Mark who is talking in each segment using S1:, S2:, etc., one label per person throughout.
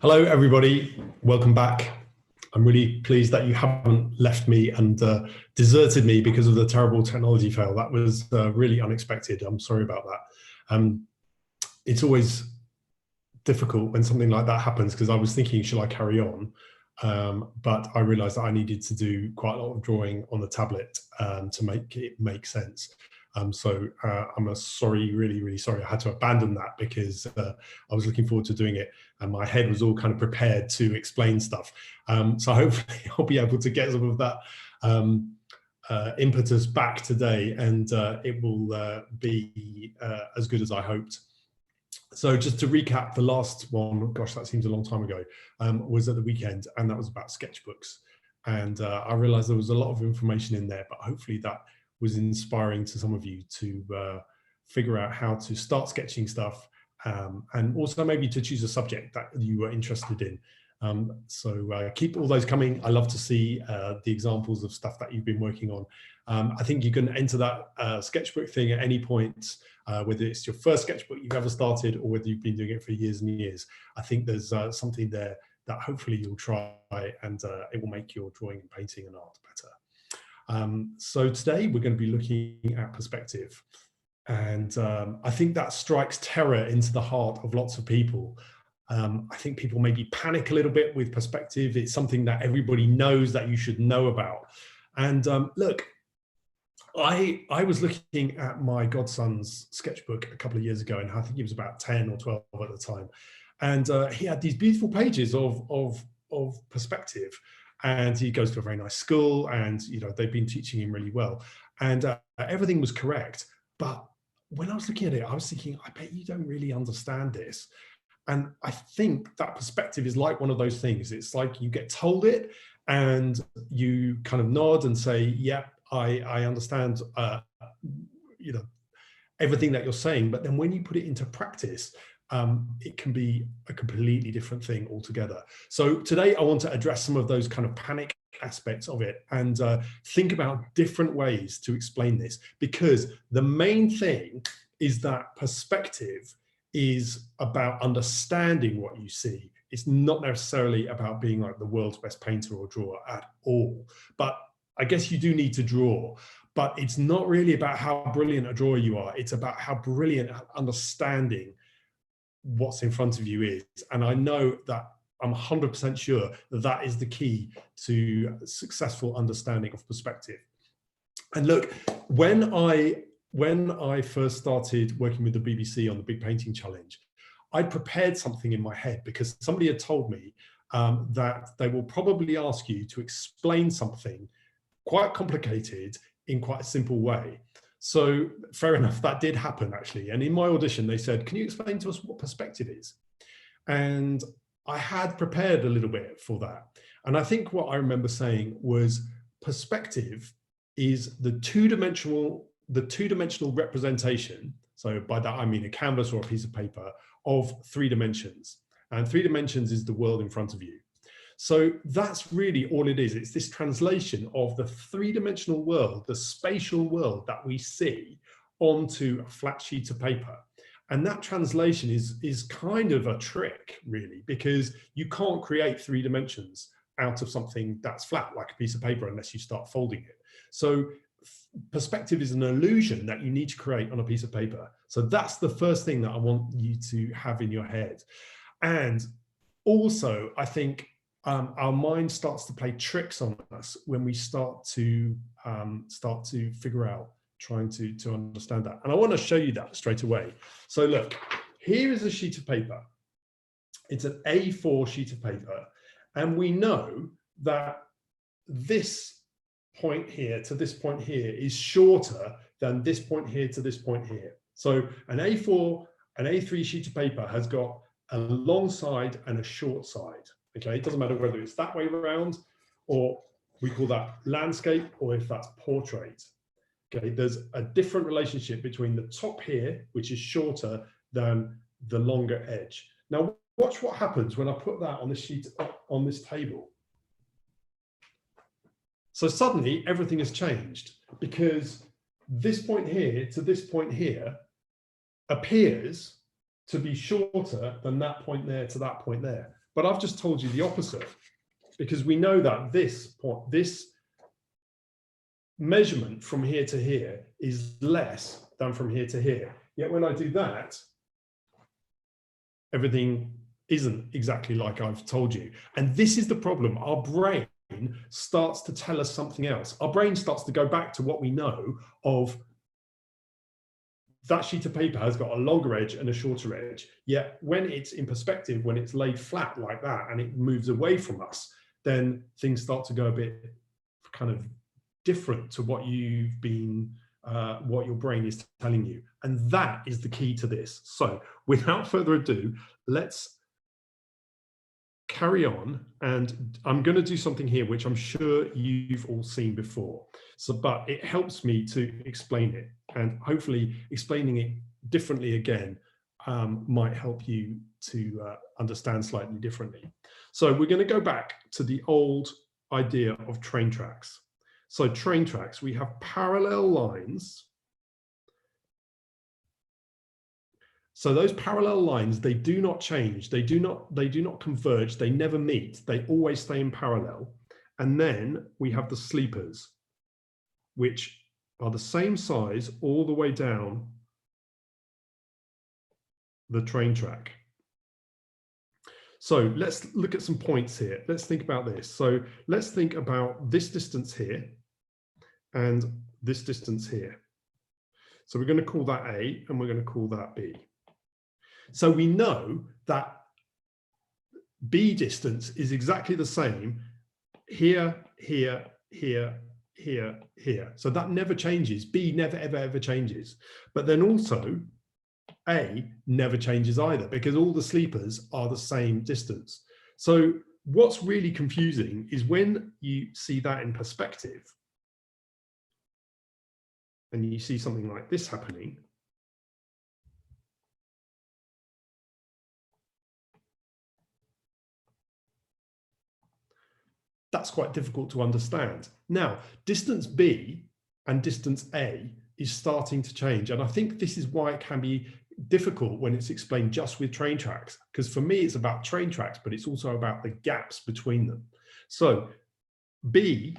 S1: Hello, everybody. Welcome back. I'm really pleased that you haven't left me and deserted me because of the terrible technology fail. That was really unexpected. I'm sorry about that. It's always difficult when something like that happens because I was thinking, should I carry on? But I realized that I needed to do quite a lot of drawing on the tablet to make it make sense. So I'm sorry, really sorry. I had to abandon that because I was looking forward to doing it and my head was all kind of prepared to explain stuff. So hopefully I'll be able to get some of that impetus back today, and it will be as good as I hoped. So just to recap, the last one, gosh, that seems a long time ago, was at the weekend, and that was about sketchbooks. And I realized there was a lot of information in there, but hopefully that was inspiring to some of you to figure out how to start sketching stuff, and also maybe to choose a subject that you were interested in. So keep all those coming. I love to see the examples of stuff that you've been working on. I think you can enter that sketchbook thing at any point, whether it's your first sketchbook you've ever started or whether you've been doing it for years and years. I think there's something there that hopefully you'll try, and it will make your drawing and painting and art better. So today we're going to be looking at perspective. And I think that strikes terror into the heart of lots of people. I think people maybe panic a little bit with perspective. It's something that everybody knows that you should know about. And look, I was looking at my godson's sketchbook a couple of years ago, and I think he was about 10 or 12 at the time. And he had these beautiful pages of perspective. And he goes to a very nice school, and they've been teaching him really well. And everything was correct. But when I was looking at it, I was thinking, I bet you don't really understand this. And I think that perspective is like one of those things. It's like you get told it and you kind of nod and say, yeah, I understand, everything that you're saying. But then when you put it into practice, it can be a completely different thing altogether. So today I want to address some of those kind of panic aspects of it and think about different ways to explain this, because the main thing is that perspective is about understanding what you see. It's not necessarily about being like the world's best painter or drawer at all. But I guess you do need to draw, but it's not really about how brilliant a drawer you are. It's about how brilliant at understanding what's in front of you is. And I know that I'm 100% sure that that is the key to successful understanding of perspective. And look, when I first started working with the BBC on the Big Painting Challenge, I prepared something in my head because somebody had told me that they will probably ask you to explain something quite complicated in quite a simple way. So fair enough, that did happen actually. And in my audition, they said, can you explain to us what perspective is? And I had prepared a little bit for that. And I think what I remember saying was perspective is the two-dimensional representation. So by that, I mean a canvas or a piece of paper of 3 dimensions. And 3 dimensions is the world in front of you. So that's really all it is. It's this translation of the 3-dimensional world, the spatial world that we see, onto a flat sheet of paper. And that translation is kind of a trick, really, because you can't create 3 dimensions out of something that's flat, like a piece of paper, unless you start folding it. So perspective is an illusion that you need to create on a piece of paper. So that's the first thing that I want you to have in your head. And also, I think our mind starts to play tricks on us when we start to figure out, trying to understand that. And I want to show you that straight away. So look, here is a sheet of paper. It's an A4 sheet of paper. And we know that this point here to this point here is shorter than this point here to this point here. So an A4, an A3 sheet of paper has got a long side and a short side. Okay, it doesn't matter whether it's that way around, or we call that landscape, or if that's portrait. Okay, there's a different relationship between the top here, which is shorter than the longer edge. Now, watch what happens when I put that on this sheet, on this table. So suddenly everything has changed, because this point here to this point here appears to be shorter than that point there to that point there. but I've just told you the opposite, because we know that this measurement from here to here is less than from here to here. Yet when I do that, everything isn't exactly like I've told you. And this is the problem. Our brain starts to tell us something else. Our brain starts to go back to what we know of. That sheet of paper has got a longer edge and a shorter edge. Yet when it's in perspective, when it's laid flat like that and it moves away from us, then things start to go a bit kind of different to what you've been, what your brain is telling you. And that is the key to this. So without further ado, let's carry on. And I'm going to do something here, which I'm sure you've all seen before. So, but it helps me to explain it, and hopefully explaining it differently again might help you to understand slightly differently. So we're going to go back to the old idea of train tracks. So train tracks, we have parallel lines. So those parallel lines, they do not change. They do not converge. They never meet. They always stay in parallel. And then we have the sleepers, which are the same size all the way down the train track. So let's look at some points here. Let's think about this. So let's think about this distance here and this distance here. So we're going to call that A and we're going to call that B. So we know that B distance is exactly the same here, here, here, here, here. So that never changes. B never, ever, ever changes. But then also A never changes either, because all the sleepers are the same distance. So what's really confusing is when you see that in perspective and you see something like this happening. That's quite difficult to understand. Now, distance B and distance A is starting to change. And I think this is why it can be difficult when it's explained just with train tracks, because for me, it's about train tracks, but it's also about the gaps between them. So B,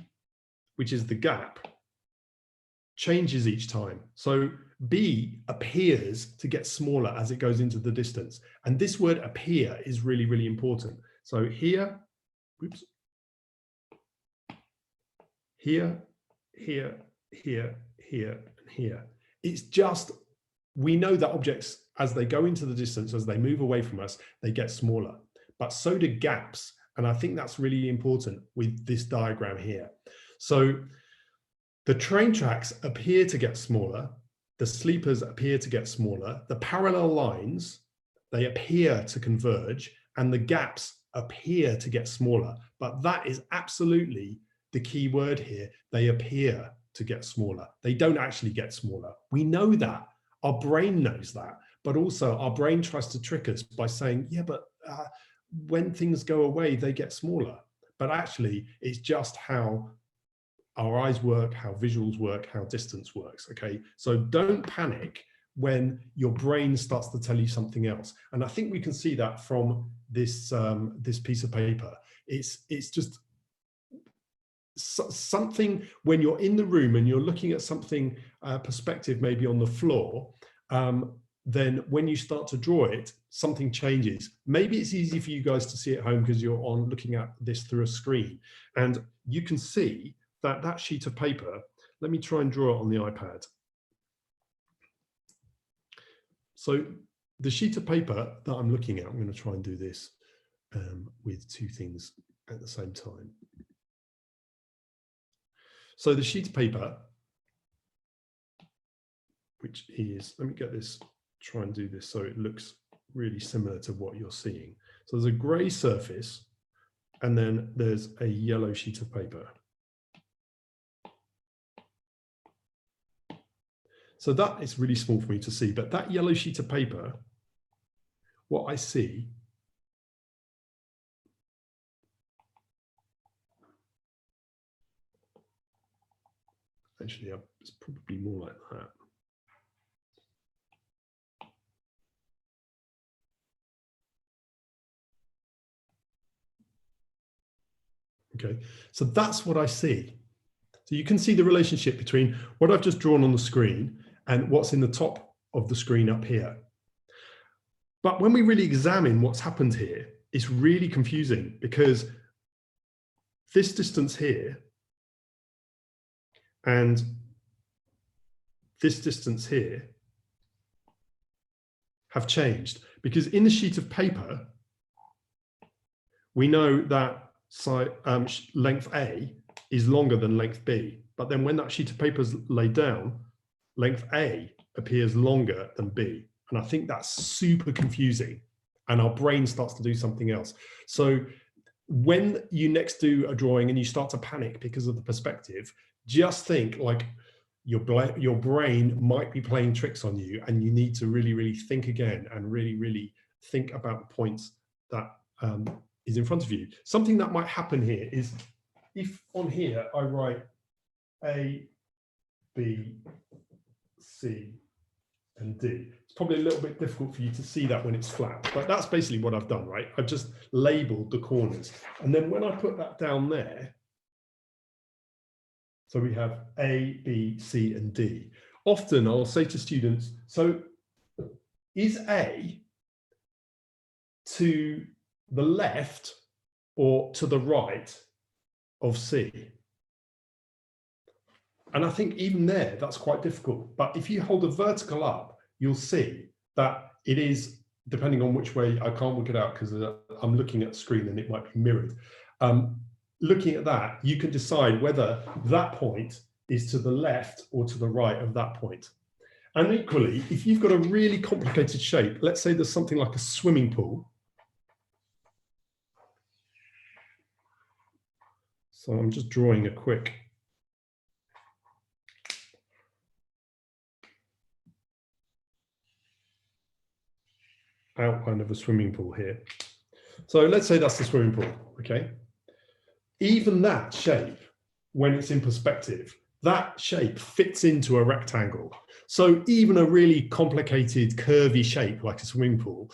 S1: which is the gap, changes each time. So B appears to get smaller as it goes into the distance. And this word appear is really, really important. So here, whoops, here, here, here, here, and here. It's just, we know that objects, as they go into the distance, as they move away from us, they get smaller, but so do gaps. And I think that's really important with this diagram here. So the train tracks appear to get smaller, the sleepers appear to get smaller, the parallel lines, they appear to converge, and the gaps appear to get smaller. But that is absolutely the key word here. They appear to get smaller. They don't actually get smaller. We know that. Our brain knows that. But also our brain tries to trick us by saying, yeah, but when things go away, they get smaller. But actually, it's just how our eyes work, how visuals work, how distance works, okay? So don't panic when your brain starts to tell you something else. And I think we can see that from this, this piece of paper. It's just something when you're in the room and you're looking at something, perspective maybe on the floor, then when you start to draw it, something changes. Maybe it's easy for you guys to see at home because you're on looking at this through a screen. And you can see that that sheet of paper, let me try and draw it on the iPad. So the sheet of paper that I'm looking at, I'm going to try and do this with two things at the same time. So the sheet of paper, which is, let me get this, try and do this so it looks really similar to what you're seeing. So there's a grey surface and then there's a yellow sheet of paper. So that is really small for me to see, but that yellow sheet of paper, what I see actually, it's probably more like that. Okay, so that's what I see. So you can see the relationship between what I've just drawn on the screen and what's in the top of the screen up here. But when we really examine what's happened here, it's really confusing because this distance here and this distance here have changed, because in the sheet of paper, we know that length A is longer than length B. But then when that sheet of paper is laid down, length A appears longer than B. And I think that's super confusing. And our brain starts to do something else. So when you next do a drawing and you start to panic because of the perspective, just think like your brain might be playing tricks on you, and you need to really, really think again and really, really think about the points that is in front of you. Something that might happen here is if on here I write A, B, C, and D. It's probably a little bit difficult for you to see that when it's flat, but that's basically what I've done, right? I've just labeled the corners. And then when I put that down there, so we have A, B, C, and D. Often I'll say to students, so is A to the left or to the right of C? And I think even there, that's quite difficult. But if you hold a vertical up, you'll see that it is, depending on which way, I can't work it out because I'm looking at the screen and it might be mirrored. Looking at that, you can decide whether that point is to the left or to the right of that point. And equally, if you've got a really complicated shape, let's say there's something like a swimming pool. So I'm just drawing a quick outline of a swimming pool here. So let's say that's the swimming pool, okay? Even that shape, when it's in perspective, that shape fits into a rectangle. So even a really complicated curvy shape like a swimming pool,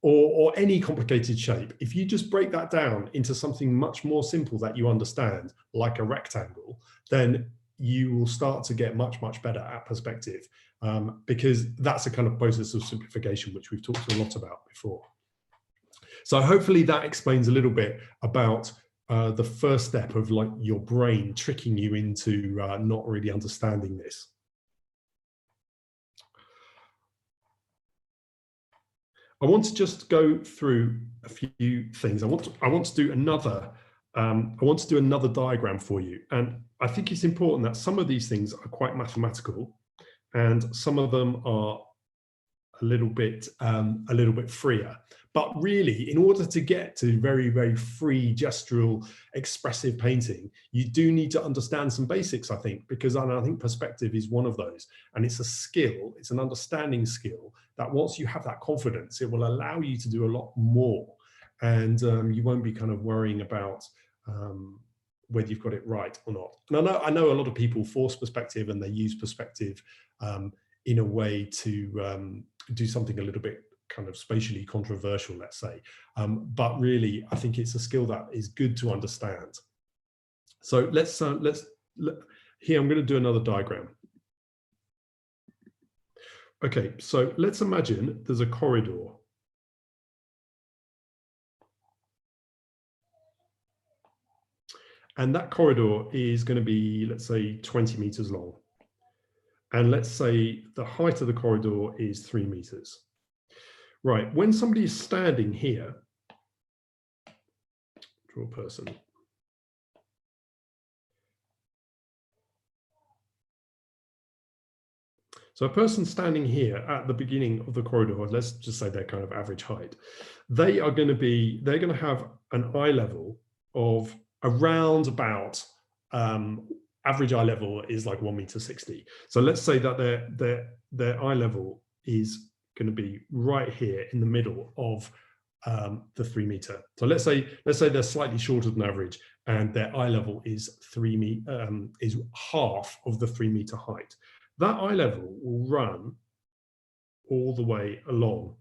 S1: or any complicated shape, if you just break that down into something much more simple that you understand, like a rectangle, then you will start to get much, much better at perspective, because that's a kind of process of simplification, which we've talked a lot about before. So hopefully that explains a little bit about the first step of like your brain tricking you into not really understanding this. I want to just go through a few things. I want to do another diagram for you, and I think it's important that some of these things are quite mathematical, and some of them are a little bit freer. But really, in order to get to very, very free, gestural, expressive painting, you do need to understand some basics, I think, because I think perspective is one of those. And it's a skill, it's an understanding skill that once you have that confidence, it will allow you to do a lot more. And you won't be kind of worrying about whether you've got it right or not. And I know a lot of people force perspective, and they use perspective in a way to do something a little bit kind of spatially controversial, let's say. But really, I think it's a skill that is good to understand. So here I'm going to do another diagram. Okay, so let's imagine there's a corridor. And that corridor is going to be, let's say, 20 meters long. And let's say the height of the corridor is 3 meters. Right, when somebody is standing here, draw a person. So a person standing here at the beginning of the corridor, let's just say they're kind of average height, they're going to have an eye level of around about, average eye level is like 1.60 meters. So let's say that their eye level is going to be right here in the middle of the 3 meter. So let's say they're slightly shorter than average, and their eye level is is half of the 3 meter height. That eye level will run all the way along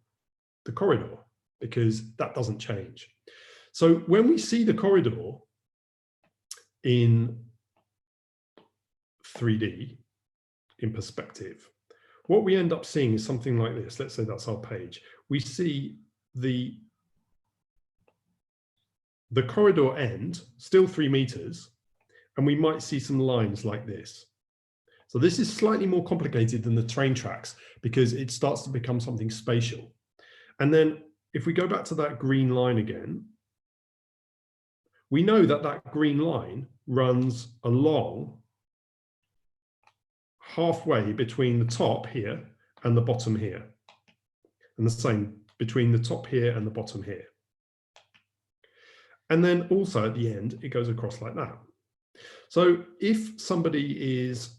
S1: the corridor because that doesn't change. So when we see the corridor in 3D, in perspective, what we end up seeing is something like this. Let's say that's our page. We see the corridor end, still 3 meters, and we might see some lines like this. So this is slightly more complicated than the train tracks because it starts to become something spatial. And then if we go back to that green line again, we know that that green line runs along halfway between the top here and the bottom here. And the same between the top here and the bottom here. And then also at the end, it goes across like that. So if somebody is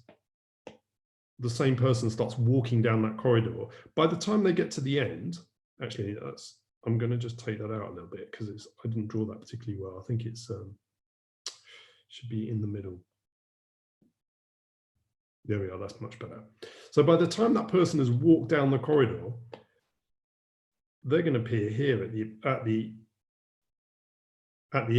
S1: the same person starts walking down that corridor, by the time they get to the end, actually I'm going to just take that out a little bit because I didn't draw that particularly well. I think it's should be in the middle. There we are, that's much better. So by the time that person has walked down the corridor, they're going to appear here at the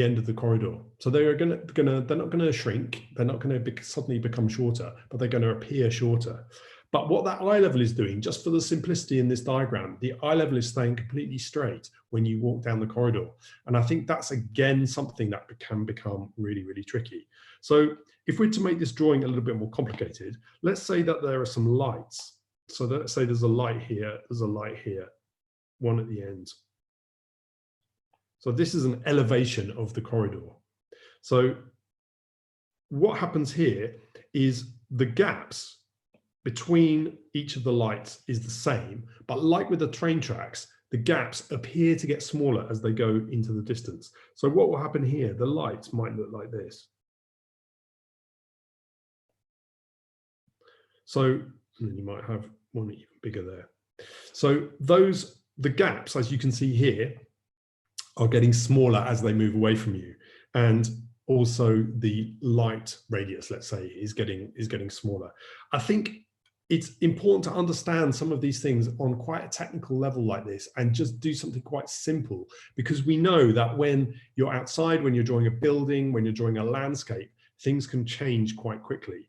S1: end of the corridor. So they're not going to shrink, they're not going to suddenly become shorter, but they're going to appear shorter. But what that eye level is doing, just for the simplicity in this diagram, the eye level is staying completely straight when you walk down the corridor. And I think that's again something that can become really, really tricky. So if we're to make this drawing a little bit more complicated, let's say that there are some lights. So let's say there's a light here, there's a light here, one at the end. So this is an elevation of the corridor. So what happens here is the gaps between each of the lights is the same, but like with the train tracks, the gaps appear to get smaller as they go into the distance. So what will happen here? The lights might look like this. So and then you might have one even bigger there. So the gaps, as you can see here, are getting smaller as they move away from you. And also the light radius, let's say, is getting smaller. I think it's important to understand some of these things on quite a technical level like this and just do something quite simple, because we know that when you're outside, when you're drawing a building, when you're drawing a landscape, things can change quite quickly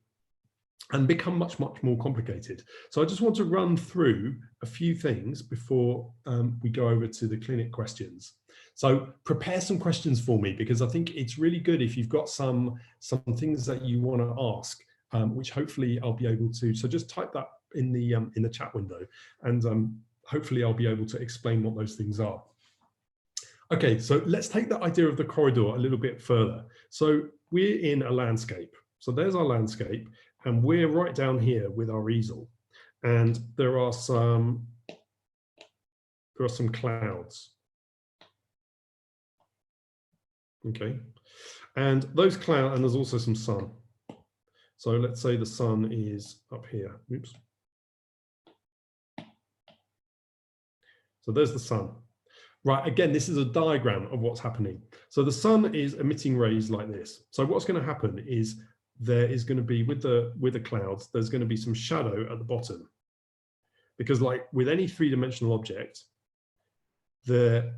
S1: and become much, much more complicated. So I just want to run through a few things before we go over to the clinic questions. So prepare some questions for me, because I think it's really good if you've got some things that you want to ask, which hopefully I'll be able to. So just type that in the chat window, and hopefully I'll be able to explain what those things are. Okay, so let's take the idea of the corridor a little bit further. So we're in a landscape. So there's our landscape, and we're right down here with our easel, and there are some clouds. Okay, and those clouds, and there's also some sun. So let's say the sun is up here. Oops. So there's the sun. Right, again, this is a diagram of what's happening. So the sun is emitting rays like this. So what's going to happen is there is going to be, with the clouds, there's going to be some shadow at the bottom. Because like with any three-dimensional object, the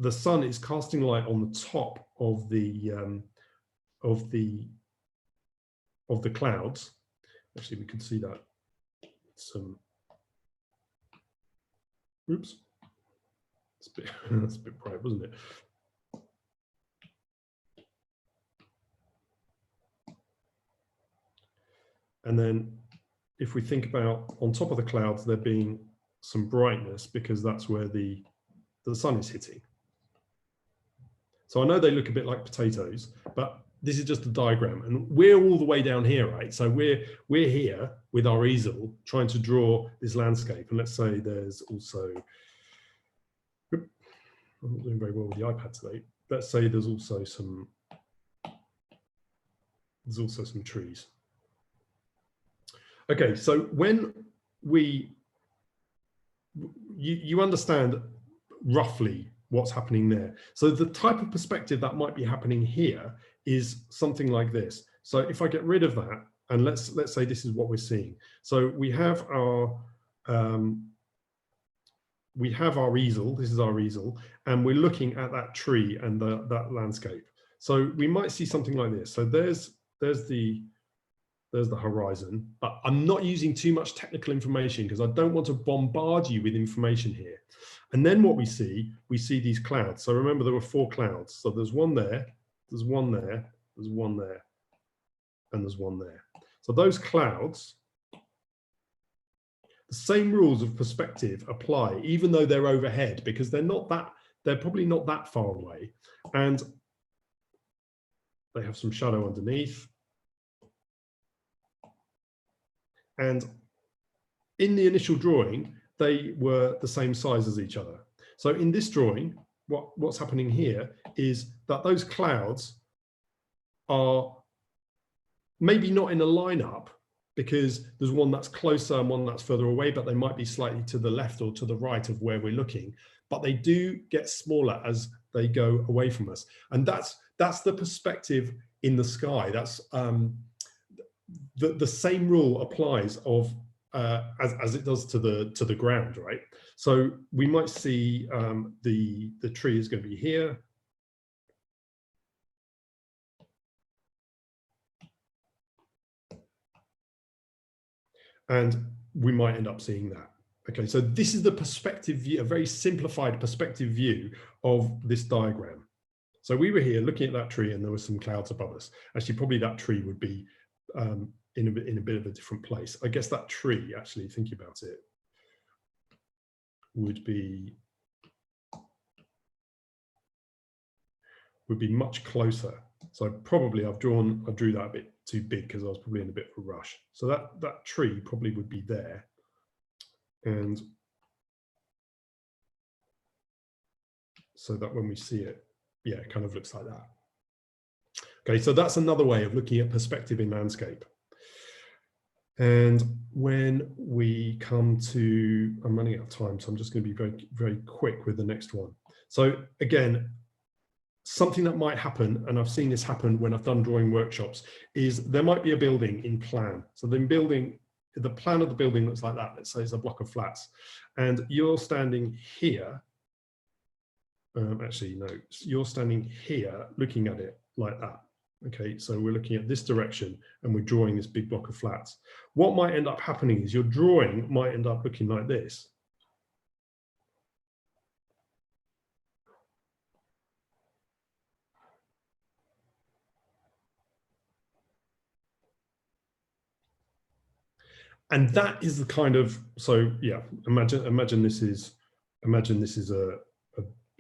S1: sun is casting light on the top of the clouds. Actually, we can see that. Oops. That's a bit bright, wasn't it? And then if we think about on top of the clouds, there being some brightness, because that's where the sun is hitting. So I know they look a bit like potatoes, but this is just a diagram, and we're all the way down here, right? So we're here with our easel trying to draw this landscape. And let's say there's also, I'm not doing very well with the iPad today. Let's say there's also some trees. Okay, so when you understand roughly what's happening there. So the type of perspective that might be happening here is something like this. So if I get rid of that, and let's say this is what we're seeing. So we have our we have our easel, this is our easel, and we're looking at that tree and that landscape. So we might see something like this. So there's the horizon, but I'm not using too much technical information because I don't want to bombard you with information here. And then what we see these clouds. So remember, there were 4 clouds. So there's one there, there's one there, there's one there, and there's one there. So those clouds, the same rules of perspective apply, even though they're overhead, because they're probably not that far away. And they have some shadow underneath. And in the initial drawing, they were the same size as each other. So in this drawing, what's happening here is that those clouds are maybe not in a lineup because there's one that's closer and one that's further away, but they might be slightly to the left or to the right of where we're looking. But they do get smaller as they go away from us. And that's the perspective in the sky. That's the same rule applies of as it does to the ground, right? So we might see the tree is going to be here. And we might end up seeing that. Okay, so this is the perspective view, a very simplified perspective view of this diagram. So we were here looking at that tree and there were some clouds above us. Actually, probably that tree would be in a bit of a different place. I guess that tree, actually, thinking about it, would be much closer. So probably I drew that a bit too big because I was probably in a bit of a rush. So that tree probably would be there. And so that when we see it, yeah, it kind of looks like that. Okay, so that's another way of looking at perspective in landscape. And when we come to, I'm running out of time, so I'm just going to be very, very quick with the next one. So again, something that might happen, and I've seen this happen when I've done drawing workshops, is there might be a building in plan. So the plan of the building looks like that. Let's say it's a block of flats, and you're standing here. Actually, no, you're standing here looking at it like that. Okay, so we're looking at this direction and we're drawing this big block of flats. What might end up happening is your drawing might end up looking like this. And that is the kind of, so yeah, imagine this is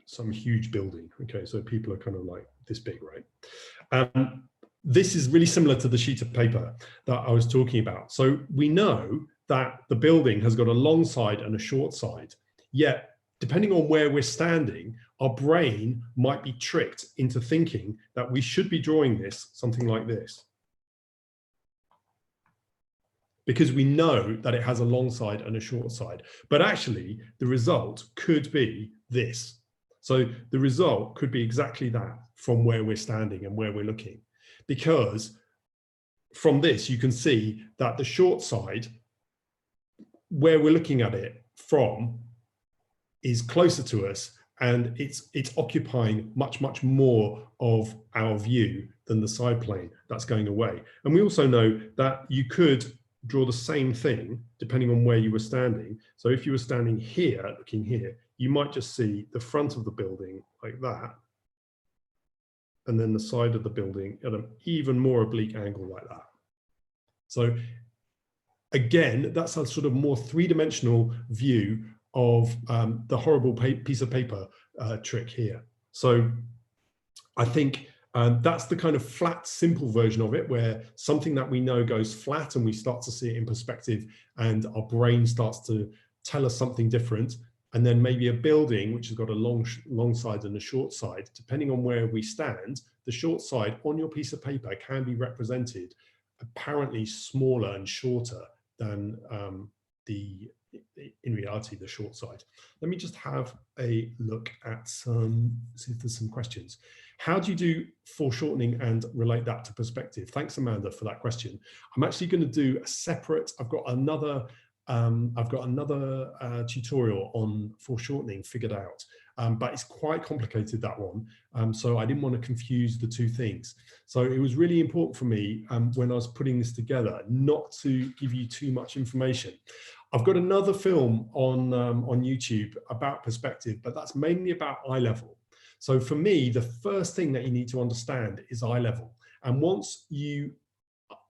S1: some huge building. Okay, so people are kind of like this big, right? This is really similar to the sheet of paper that I was talking about. So we know that the building has got a long side and a short side, yet depending on where we're standing, our brain might be tricked into thinking that we should be drawing this something like this, because we know that it has a long side and a short side. But actually, the result could be this. So the result could be exactly that from where we're standing and where we're looking. Because from this, you can see that the short side, where we're looking at it from, is closer to us, and it's occupying much, much more of our view than the side plane that's going away. And we also know that you could draw the same thing depending on where you were standing. So if you were standing here, looking here, you might just see the front of the building like that, and then the side of the building at an even more oblique angle like that. So again, that's a sort of more three-dimensional view of the horrible piece of paper trick here. So I think that's the kind of flat, simple version of it, where something that we know goes flat and we start to see it in perspective and our brain starts to tell us something different. And then maybe a building which has got a long side and a short side, depending on where we stand, the short side on your piece of paper can be represented apparently smaller and shorter than in reality, the short side. Let me just have a look at see if there's some questions. How do you do foreshortening and relate that to perspective? Thanks, Amanda, for that question. I'm actually going to do a separate, I've got another I've got another tutorial on foreshortening figured out, but it's quite complicated, that one. So I didn't want to confuse the two things. So it was really important for me when I was putting this together not to give you too much information. I've got another film on YouTube about perspective, but that's mainly about eye level. So for me, the first thing that you need to understand is eye level. And once you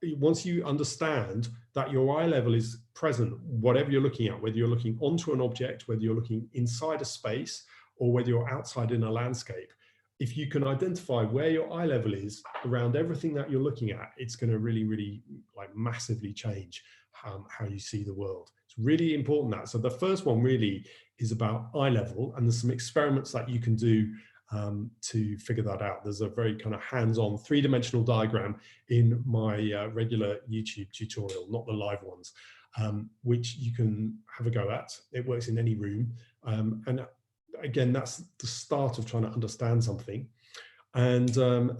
S1: understand that your eye level is present, whatever you're looking at, whether you're looking onto an object, whether you're looking inside a space, or whether you're outside in a landscape, if you can identify where your eye level is around everything that you're looking at, it's going to really, really like massively change how you see the world. It's really important that. So the first one really is about eye level, and there's some experiments that you can do to figure that out. There's a very kind of hands-on three-dimensional diagram in my regular YouTube tutorial, not the live ones, which you can have a go at. It works in any room. And again, that's the start of trying to understand something. And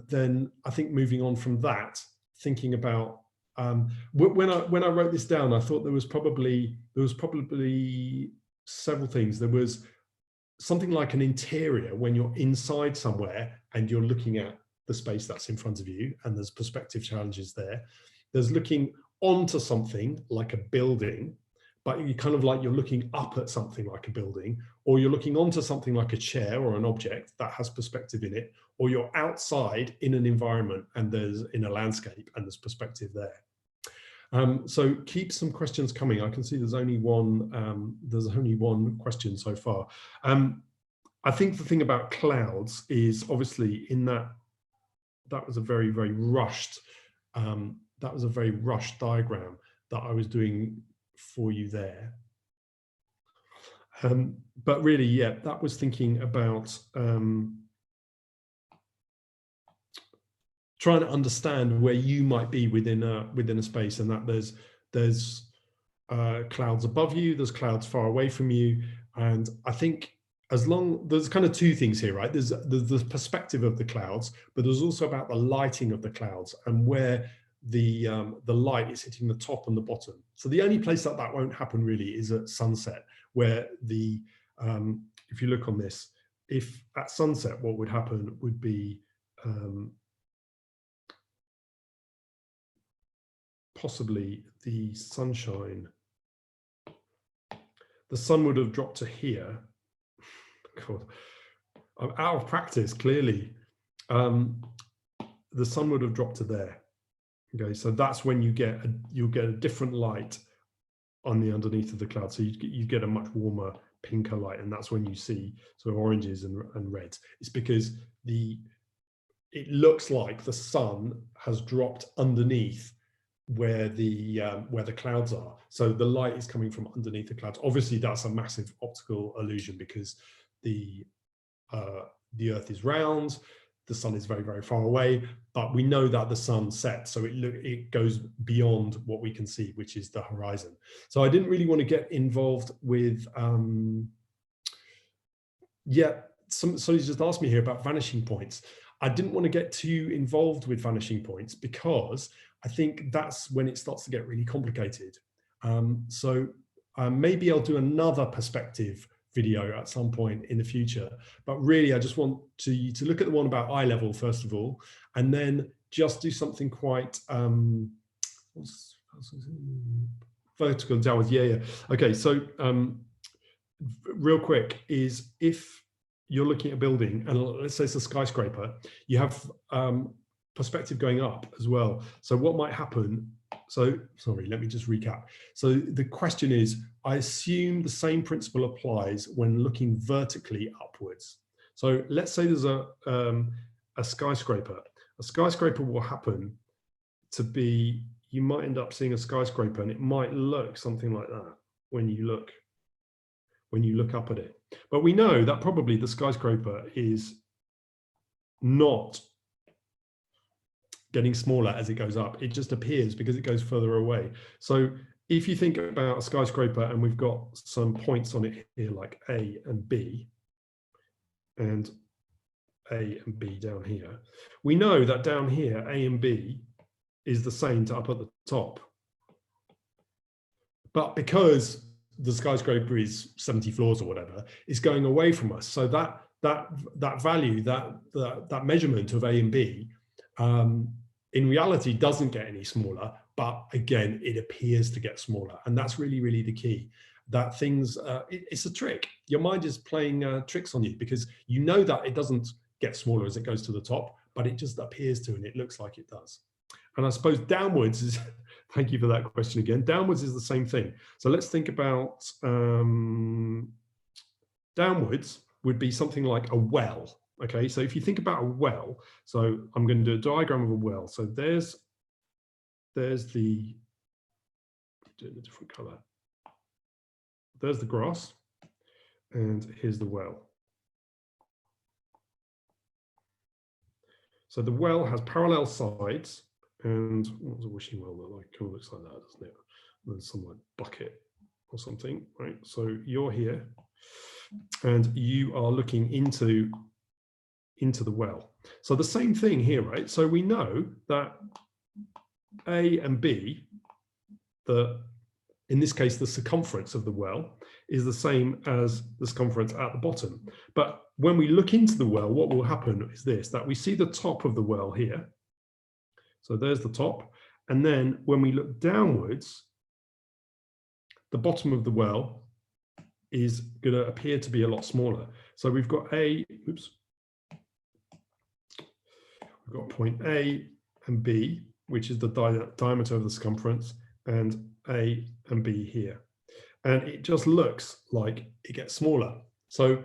S1: then I think moving on from that, thinking about when I wrote this down, I thought there was probably several things. There was something like an interior when you're inside somewhere and you're looking at the space that's in front of you, and there's perspective challenges there. There's looking onto something like a building, but you kind of like you're looking up at something like a building, or you're looking onto something like a chair or an object that has perspective in it, or you're outside in an environment and there's in a landscape and there's perspective there. So keep some questions coming. I can see there's only one question so far. I think the thing about clouds is obviously in that was a very, very rushed diagram that I was doing for you there. But really, yeah, that was thinking about trying to understand where you might be within a space, and that there's clouds above you, there's clouds far away from you, and I think there's kind of two things here, right? There's the perspective of the clouds, but there's also about the lighting of the clouds and where the light is hitting the top and the bottom. So the only place that won't happen really is at sunset, where if you look on this, if at sunset, what would happen would be possibly the sunshine. The sun would have dropped to here. God, I'm out of practice, clearly. The sun would have dropped to there. Okay, so that's when you'll get a different light on the underneath of the cloud. So you get a much warmer, pinker light, and that's when you see sort of oranges and reds. It's because it looks like the sun has dropped underneath where the clouds are. So the light is coming from underneath the clouds. Obviously, that's a massive optical illusion because the Earth is round, the sun is very, very far away, but we know that the sun sets, so it goes beyond what we can see, which is the horizon. So I didn't really want to get involved with somebody's just asked me here about vanishing points. I didn't want to get too involved with vanishing points because I think that's when it starts to get really complicated. Maybe I'll do another perspective video at some point in the future, but really I just want you to look at the one about eye level first of all, and then just do something quite vertical downwards. Yeah. Okay, so real quick is if you're looking at a building and let's say it's a skyscraper, you have perspective going up as well. So what might happen, so sorry, let me just recap. So the question is, I assume the same principle applies when looking vertically upwards. So let's say there's a skyscraper. A skyscraper will happen to be, you might end up seeing a skyscraper and it might look something like that when you look up at it. But we know that probably the skyscraper is not getting smaller as it goes up. It just appears because it goes further away. So if you think about a skyscraper and we've got some points on it here like A and B, and A and B down here, we know that down here A and B is the same to up at the top. But because the skyscraper is 70 floors or whatever, it's going away from us. So that value, that measurement of A and B, in reality doesn't get any smaller, but again, it appears to get smaller. And that's really, really the key. That things, it's a trick. Your mind is playing tricks on you, because you know that it doesn't get smaller as it goes to the top, but it just appears to, and it looks like it does. And I suppose downwards is, thank you for that question again, downwards is the same thing. So let's think about, downwards would be something like a well. Okay, so if you think about a well, so I'm going to do a diagram of a well. So there's the, doing a different color. There's the grass, and here's the well. So the well has parallel sides, and what does a wishing well look like? It kind of looks like that, doesn't it? There's some like bucket or something, right? So you're here, and you are looking into the well. So the same thing here, right? So we know that A and B, in this case, the circumference of the well is the same as the circumference at the bottom. But when we look into the well, what will happen is this, that we see the top of the well here. So there's the top. And then when we look downwards, the bottom of the well is going to appear to be a lot smaller. So we've got we've got point A and B, which is the diameter of the circumference, and A and B here. And it just looks like it gets smaller. So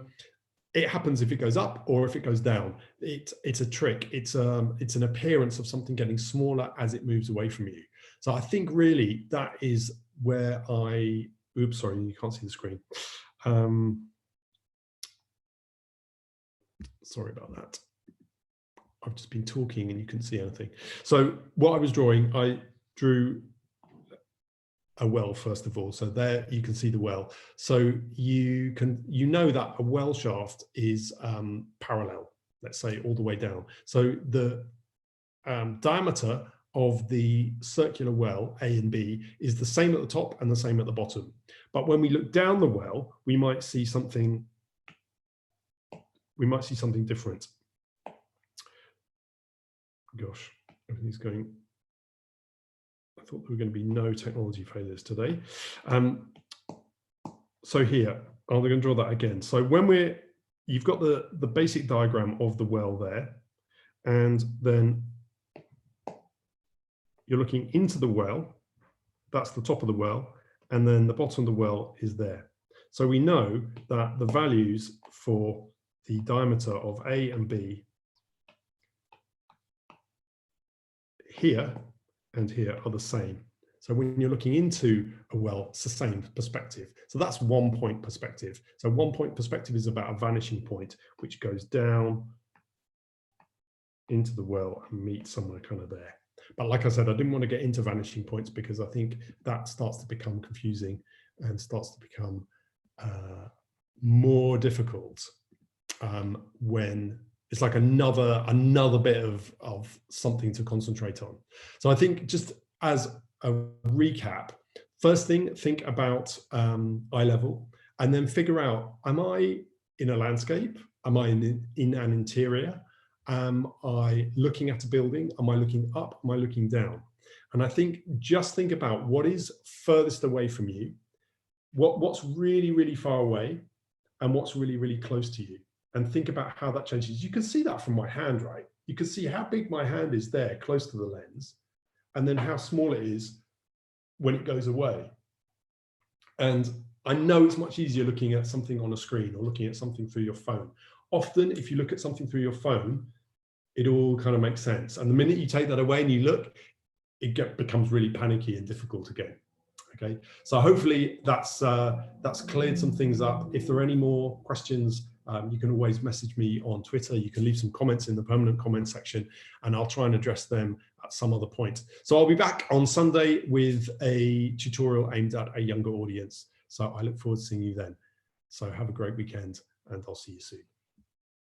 S1: it happens if it goes up or if it goes down. It's a trick. It's an appearance of something getting smaller as it moves away from you. So I think really that is where oops, sorry, you can't see the screen. Sorry about that. I've just been talking and you couldn't see anything. So what I was drawing, I drew a well first of all. So there you can see the well. So you know that a well shaft is parallel, let's say all the way down. So the diameter of the circular well, A and B, is the same at the top and the same at the bottom. But when we look down the well, we might see something different. Gosh, everything's going. I thought there were going to be no technology failures today. So here, I'm going to draw that again. So when you've got the basic diagram of the well there, and then you're looking into the well, that's the top of the well, and then the bottom of the well is there. So we know that the values for the diameter of A and B here and here are the same. So when you're looking into a well, it's the same perspective. So that's 1 point perspective. So 1 point perspective is about a vanishing point, which goes down into the well and meets somewhere kind of there. But like I said, I didn't want to get into vanishing points because I think that starts to become confusing and starts to become more difficult when it's like another bit of something to concentrate on. So I think just as a recap, first thing, think about eye level, and then figure out, am I in a landscape? Am I in an interior? Am I looking at a building? Am I looking up? Am I looking down? And I think just think about what is furthest away from you, what's really, really far away, and what's really, really close to you. And think about how that changes. You can see that from my hand, right? You can see how big my hand is there, close to the lens, and then how small it is when it goes away. And I know it's much easier looking at something on a screen or looking at something through your phone. Often, if you look at something through your phone, it all kind of makes sense. And the minute you take that away and you look, it becomes really panicky and difficult again. Okay, so hopefully that's cleared some things up. If there are any more questions, you can always message me on Twitter. You can leave some comments in the permanent comment section, and I'll try and address them at some other point. So I'll be back on Sunday with a tutorial aimed at a younger audience. So I look forward to seeing you then. So have a great weekend, and I'll see you soon.